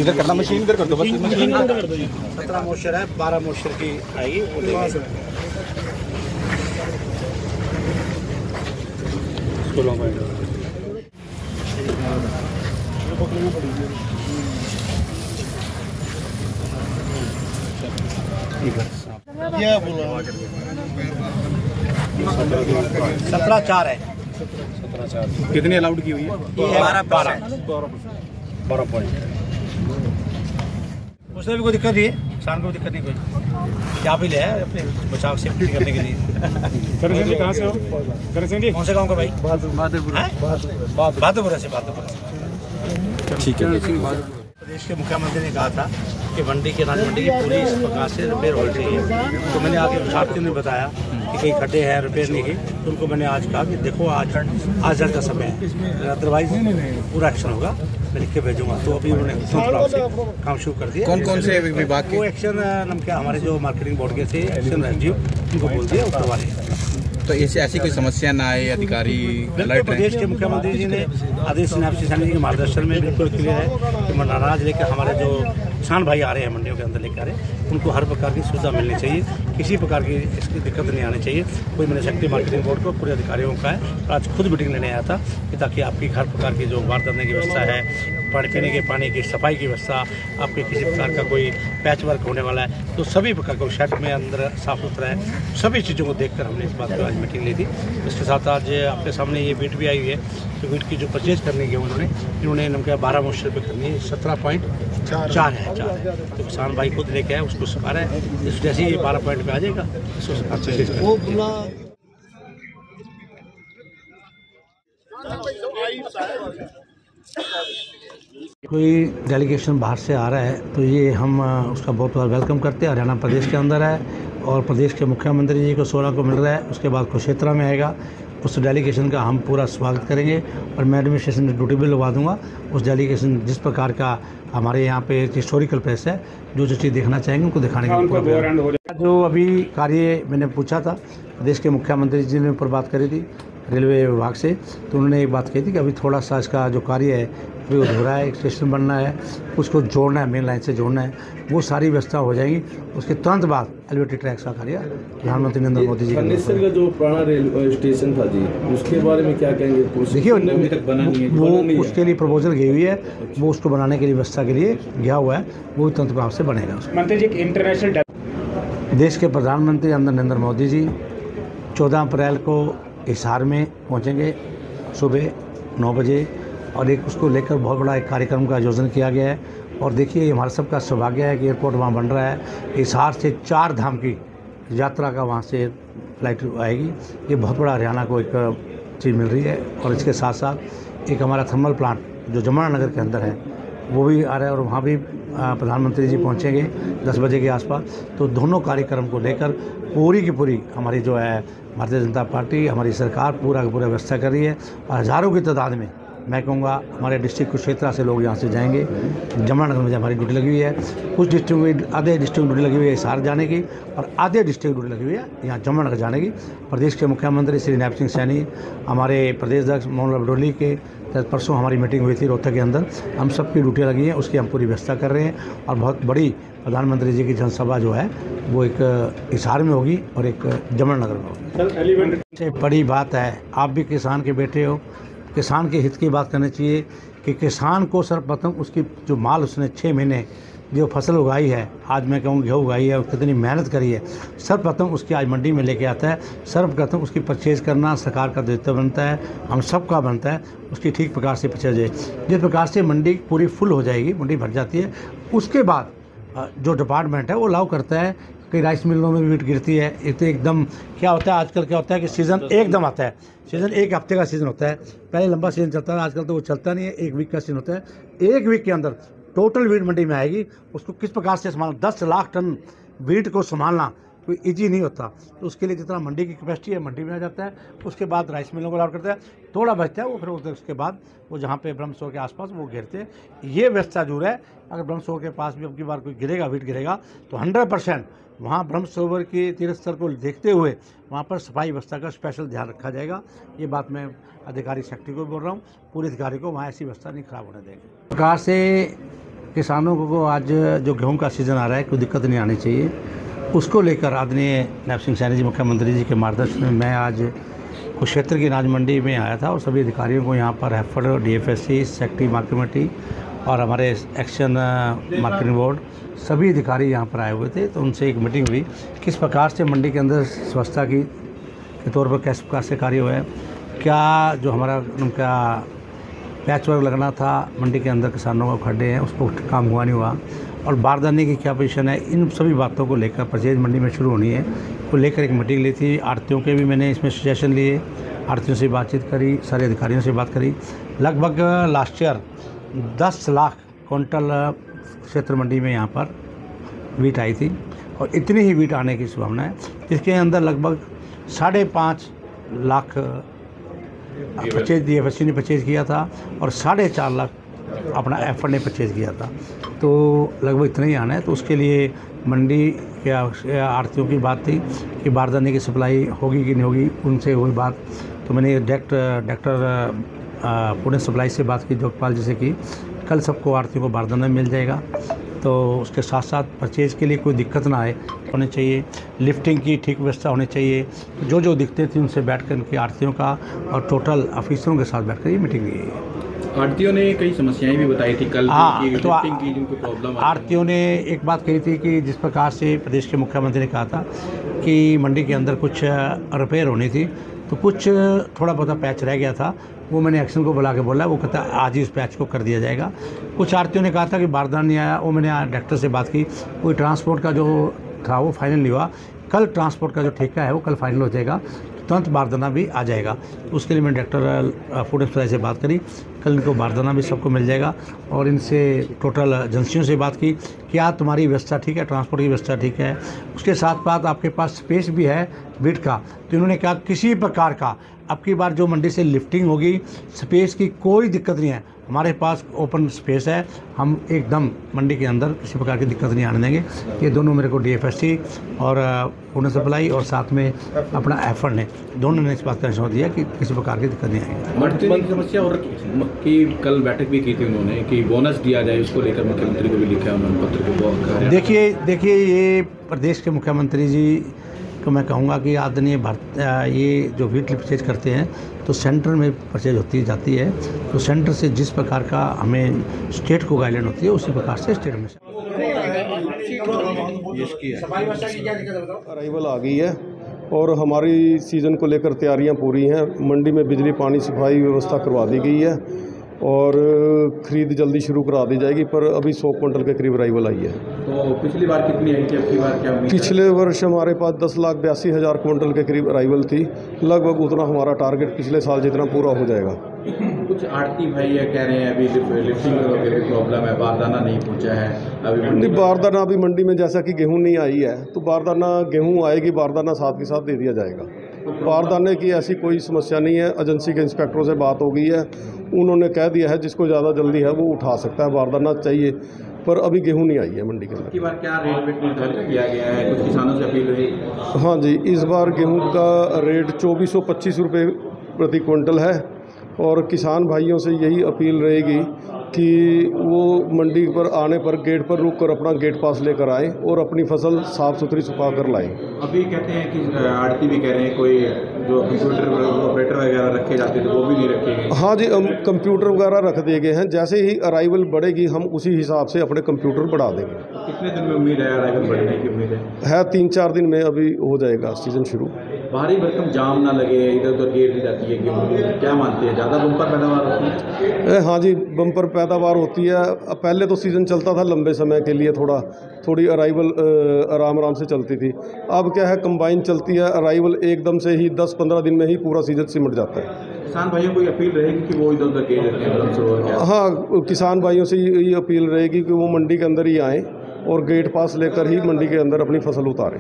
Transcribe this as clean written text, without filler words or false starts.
इधर करना, मशीन इधर कर दो बस, मशीन कर दो। 17 मोशर है, 12 मोशर की आएगी। 17/4 है। 17/4 कितनी अलाउड की हुई है? 12 पॉइंट। उसमें भी कोई दिक्कत नहीं है, किसान को भी दिक्कत नहीं कोई, यहाँ भी ले आए अपने बचाव सेफ्टी करने के लिए। करण सिंह कहाँ से हो? करण सिंह जी कौन से गाँव का भाई? बहादुरपुरा से। ठीक है। प्रदेश के मुख्यमंत्री ने कहा था कि मंडी के अनाज मंडी की पूरी इस प्रकार से रिपेयर होनी चाहिए। तो मैंने आगे छात्रों ने बताया कि कई खड्डे हैं रिपेयर नहीं की, तो उनको मैंने आज कहा कि देखो आज जल का समय है, अदरवाइज पूरा एक्शन होगा, मैं लिख के भेजूंगा। तो अभी उन्होंने काम शुरू कर दिया। कौन से विभाग के? वो एक्शन क्या हमारे जो मार्केटिंग बोर्ड के थे एक्शन एसडीओ, उनको बोल दिया वो करवा रहे। तो ऐसी कोई समस्या ना आए, अधिकारी अलर्ट प्रदेश के मुख्यमंत्री जी ने आदेश जी के मार्गदर्शन में बिल्कुल क्लियर है कि मंडारा जिले के हमारे जो किसान भाई आ रहे हैं मंडियों के अंदर लेकर आ रहे हैं, उनको हर प्रकार की सुविधा मिलनी चाहिए, किसी प्रकार की इसकी दिक्कत नहीं आनी चाहिए। कोई मैंने शक्ति मार्केटिंग बोर्ड को पूरे अधिकारियों का है, आज खुद मीटिंग लेने आया था कि ताकि आपकी हर प्रकार की जो बार करने की व्यवस्था है, पानी पीने के पानी की सफाई की व्यवस्था, आपके किसी प्रकार का कोई पैच वर्क होने वाला है तो सभी प्रकार को शेड में अंदर साफ सुथरा है, सभी चीज़ों को देखकर हमने इस बात पर आज मीटिंग ली थी। इसके साथ आज आपके सामने ये बीट भी आई हुई है, तो बीट की जो परचेज करने की इन्होंने नमक 12 मोशर पे करनी है, 17.4 है। तो किसान भाई खुद लेके आए, उसको सिखा रहे हैं, इस जैसे ही 12 पॉइंट पे आ जाएगा कोई डेलीगेशन बाहर से आ रहा है तो ये हम उसका बहुत बहुत वेलकम करते हैं। हरियाणा प्रदेश के अंदर है और प्रदेश के मुख्यमंत्री जी को 16 को मिल रहा है, उसके बाद कुरुक्षेत्र में आएगा। उस डेलीगेशन का हम पूरा स्वागत करेंगे और मैं एडमिनिस्ट्रेशन में ड्यूटी भी लगवा दूंगा। उस डेलीगेशन जिस प्रकार का हमारे यहाँ पे हिस्टोरिकल प्लेस है, जो चीज़ देखना चाहेंगे उनको दिखाने के। जो अभी कार्य मैंने पूछा था, प्रदेश के मुख्यमंत्री जी ने ऊपर बात करी थी रेलवे विभाग से, तो उन्होंने एक बात कही थी कि अभी थोड़ा सा इसका जो कार्य है वो अधूरा है, एक स्टेशन बनना है, उसको जोड़ना है, मेन लाइन से जोड़ना है, वो सारी व्यवस्था हो जाएगी। उसके तुरंत बाद एलिवेटेड ट्रैक्स का कार्य प्रधानमंत्री नरेंद्र मोदी जी का जो पुराना रेलवे स्टेशन था जी, उसके बारे में क्या कहेंगे? देखिए वो उसके लिए प्रपोजल गई हुई है, वो उसको बनाने के लिए व्यवस्था के लिए गया हुआ है, वो भी तुरंत प्रभाव से बनेगा। मंत्री जी इंटरनेशनल देश के प्रधानमंत्री नरेंद्र मोदी जी 14 अप्रैल को हिसार में पहुंचेंगे सुबह 9 बजे और एक उसको लेकर बहुत बड़ा एक कार्यक्रम का आयोजन किया गया है। और देखिए हमारा सबका सौभाग्य है कि एयरपोर्ट वहाँ बन रहा है, हिसार से 4 धाम की यात्रा का वहाँ से फ्लाइट आएगी। ये बहुत बड़ा हरियाणा को एक चीज़ मिल रही है। और इसके साथ साथ एक हमारा थर्मल प्लांट जो जमुनानगर के अंदर है वो भी आ रहा है और वहाँ भी प्रधानमंत्री जी पहुँचेंगे 10 बजे के आसपास। तो दोनों कार्यक्रम को लेकर पूरी की पूरी हमारी जो है भारतीय जनता पार्टी, हमारी सरकार पूरा व्यवस्था कर रही है। और हज़ारों की तादाद में मैं कहूँगा हमारे डिस्ट्रिक्ट कुरुक्षेत्र से लोग यहाँ से जाएंगे। जमुनानगर में हमारी ड्यूटी लगी हुई है, कुछ डिस्ट्रिक्ट में आधे डिस्ट्रिक्ट ड्यूटी लगी हुई है हिसार जाने की और आधे डिस्ट्रिक्ट ड्यूटी लगी हुई है यहाँ जमुनानगर जाने की। प्रदेश के मुख्यमंत्री श्री नैब सिंह सैनी, हमारे प्रदेश अध्यक्ष मोहन लाल बडोली के परसों हमारी मीटिंग हुई थी रोहतक के अंदर, हम सबकी ड्यूटी लगी है, उसकी हम पूरी व्यवस्था कर रहे हैं। और बहुत बड़ी प्रधानमंत्री जी की जनसभा जो है वो एक हिसार में होगी और एक जमुनानगर में होगी। सबसे बड़ी बात है, आप भी किसान के बेटे हो, किसान के हित की बात करनी चाहिए कि किसान को सर्वप्रथम उसकी जो माल उसने 6 महीने जो फसल उगाई है, आज मैं कहूँ गेहूँ उगाई है और कितनी मेहनत करी है, सर्वप्रथम उसकी आज मंडी में लेके आता है। सर्वप्रथम उसकी परचेज करना सरकार का दायित्व बनता है, हम सबका बनता है, उसकी ठीक प्रकार से परचेज है। जिस प्रकार से मंडी पूरी फुल हो जाएगी, मंडी भर जाती है, उसके बाद जो डिपार्टमेंट है वो अलाउ करता है कि राइस मिलों में भी वीट गिरती है। ये तो एकदम क्या होता है आजकल, क्या होता है कि सीज़न एकदम आता है, सीज़न 1 हफ्ते का सीज़न होता है, पहले लंबा सीज़न चलता था, आजकल तो वो चलता नहीं है, 1 वीक का सीज़न होता है। 1 वीक के अंदर टोटल वीट मंडी में आएगी, उसको किस प्रकार से संभालना, 10 लाख टन वीट को संभालना कोई ईजी नहीं होता। तो उसके लिए जितना मंडी की कैपेसिटी है मंडी में आ जाता है, उसके बाद राइस मिलों को अलाउड करता है, थोड़ा बचता है वो फिर उसके बाद वो जहाँ पे ब्रह्मसरोवर के आसपास वो गिरते हैं। ये व्यवस्था जो है, अगर ब्रह्मसरोवर के पास भी अब की बार कोई गिरेगा, वीट गिरेगा, तो 100% वहाँ ब्रह्मसरोवर के तीर्थ स्थल को देखते हुए वहाँ पर सफाई व्यवस्था का स्पेशल ध्यान रखा जाएगा। ये बात मैं अधिकारी सेक्रेटरी को बोल रहा हूँ, पूरे अधिकारी को वहाँ ऐसी व्यवस्था नहीं खराब होने देंगे। प्रकार से किसानों को आज जो गेहूं का सीज़न आ रहा है कोई दिक्कत नहीं आनी चाहिए, उसको लेकर आदरणीय नायब सिंह सैनी जी मुख्यमंत्री जी के मार्गदर्शन में मैं आज कुरुक्षेत्र की अनाज मंडी में आया था और सभी अधिकारियों को यहाँ पर HAFED, DFSC, secretary market committee और हमारे एक्शन मार्केटिंग बोर्ड सभी अधिकारी यहाँ पर आए हुए थे। तो उनसे एक मीटिंग हुई किस प्रकार से मंडी के अंदर स्वच्छता के तौर पर किस प्रकार से कार्य हुआ है, क्या जो हमारा उनका पैच वर्क लगना था मंडी के अंदर किसानों को खड्डे हैं उसको काम हुआ नहीं हुआ, और बारदाने की क्या पोजीशन है, इन सभी बातों को लेकर परचेज मंडी में शुरू होनी है को लेकर एक मीटिंग ली थी। आड़तियों के भी मैंने इसमें सजेशन लिए, आड़तियों से बातचीत करी, सारे अधिकारियों से बात करी। लगभग लास्ट ईयर 10 लाख क्विंटल क्षेत्र मंडी में यहाँ पर वीट आई थी और इतनी ही वीट आने की संभावना है, जिसके अंदर लगभग 5.5 लाख परचेज DFSC ने परचेज़ किया था और 4.5 लाख अपना एफर्ड ने परचेज़ किया था। तो लगभग इतना ही आना है। तो उसके लिए मंडी के आड़तियों की बात थी कि बारदाने की सप्लाई होगी कि नहीं होगी, उनसे हुई बात। तो मैंने डायरेक्टर पुणे सप्लाई से बात की, जोगपाल जी से की, कल सबको आड़तियों को बारदाना मिल जाएगा। तो उसके साथ साथ परचेज़ के लिए कोई दिक्कत ना आए होने चाहिए, लिफ्टिंग की ठीक व्यवस्था होनी चाहिए। जो दिक्कतें थी उनसे बैठ कर उनकी आड़तियों का और टोटल ऑफिसरों के साथ बैठ कर ये मीटिंग हुई है। आड़तियों ने कई समस्याएं भी बताई थी कल। हाँ, की, तो की जिनको प्रॉब्लम आड़तियों ने एक बात कही थी कि जिस प्रकार से प्रदेश के मुख्यमंत्री ने कहा था कि मंडी के अंदर कुछ रिपेयर होनी थी, तो कुछ थोड़ा बहुत पैच रह गया था, वो मैंने एक्शन को बुला के बोला, वो कहता आज ही उस पैच को कर दिया जाएगा। कुछ आड़तियों ने कहा था कि बारदाना नहीं आया, वो मैंने डायरेक्टर से बात की, कोई ट्रांसपोर्ट का जो था वो फाइनल नहीं हुआ, कल ट्रांसपोर्ट का जो ठेका है वो कल फाइनल हो जाएगा, तुरंत बारदाना भी आ जाएगा। उसके लिए मैंने डायरेक्टर फूड सप्लाई से बात करी, कल इनको बारदाना भी सबको मिल जाएगा। और इनसे टोटल एजेंसियों से बात की, क्या तुम्हारी व्यवस्था ठीक है, ट्रांसपोर्ट की व्यवस्था ठीक है, उसके साथ साथ आपके पास स्पेस भी है वीट का। तो इन्होंने कहा किसी प्रकार का अब की बार जो मंडी से लिफ्टिंग होगी, स्पेस की कोई दिक्कत नहीं है, हमारे पास ओपन स्पेस है, हम एकदम मंडी के अंदर किसी प्रकार की दिक्कत नहीं आने देंगे। ये दोनों मेरे को DFSC और पुणे सप्लाई और साथ में अपना एफर्ड ने दोनों ने इस बात का आश्वासन दिया कि किसी प्रकार की दिक्कत नहीं आएगी। मंडी की समस्या और कि कल बैठक भी की थी उन्होंने कि बोनस दिया जाए, उसको लेकर मुख्यमंत्री को भी लिखा उन्होंने पत्र को। देखिए ये प्रदेश के मुख्यमंत्री जी को मैं कहूँगा कि आदरणीय ये जो वीट परचेज करते हैं तो सेंटर में परचेज होती जाती है, तो सेंटर से जिस प्रकार का हमें स्टेट को गाइडलाइन होती है उसी प्रकार से स्टेट में अराइवल आ गई है और हमारी सीज़न को लेकर तैयारियां पूरी हैं। मंडी में बिजली पानी सफाई व्यवस्था करवा दी गई है और ख़रीद जल्दी शुरू करा दी जाएगी, पर अभी 100 क्विंटल के करीब अराइवल आई है। तो पिछली बार कितनी आई थी, अब की बार क्या उम्मीद है? पिछले वर्ष हमारे पास 10,82,000 क्विंटल के करीब अराइवल थी, लगभग उतना हमारा टारगेट पिछले साल जितना पूरा हो जाएगा। कुछ आड़ती भाई ये कह रहे हैं अभी लिफ्टिंग वगैरह की प्रॉब्लम है, बारदाना नहीं पहुंचा है अभी। नहीं, बारदाना अभी मंडी में जैसा कि गेहूं नहीं आई है तो बारदाना गेहूं आएगी, बारदाना साथ के साथ दे दिया जाएगा। बारदाने की ऐसी कोई समस्या नहीं है, एजेंसी के इंस्पेक्टरों से बात हो गई है, उन्होंने कह दिया है जिसको ज़्यादा जल्दी है वो उठा सकता है, बारदाना चाहिए, पर अभी गेहूं नहीं आई है मंडी के अंदर। बार क्या रेट निर्धारित किया गया है, कुछ किसानों से अपील रही? हाँ जी, इस बार गेहूं का रेट 2425 रुपये प्रति क्विंटल है और किसान भाइयों से यही अपील रहेगी कि वो मंडी पर आने पर गेट पर रुक कर अपना गेट पास लेकर आएँ और अपनी फसल साफ़ सुथरी सुखा कर लाएँ। अभी कहते हैं कि आड़ती भी कह रहे हैं कोई जो कंप्यूटर ऑपरेटर वगैरह रखे जाते थे वो भी नहीं रखे गए। हाँ जी, कंप्यूटर वगैरह रख दिए गए हैं, जैसे ही अराइवल बढ़ेगी हम उसी हिसाब से अपने कंप्यूटर बढ़ा देंगे। कितने दिन में उम्मीद है अराइवल बढ़ने की उम्मीद है 3-4 दिन में अभी हो जाएगा सीज़न शुरू। भारी भरकम जाम ना लगे, इधर उधर गेट दी जाती है गेहूँ, क्या मानते हैं ज़्यादा बम्पर पैदावार होती है? हाँ जी, बम्पर पैदावार होती है। पहले तो सीज़न चलता था लंबे समय के लिए, थोड़ी अराइवल आराम से चलती थी। अब क्या है, कंबाइन चलती है, अराइवल एकदम से ही 10-15 दिन में ही पूरा सीज़न सिमट जाता है। किसान भाइयों को अपील रहेगी कि वो इधर उधर गेट देते हैं? हाँ, किसान भाइयों से ये अपील रहेगी कि वो मंडी के अंदर ही आएँ और गेट पास लेकर ही मंडी के अंदर अपनी फसल उतारें।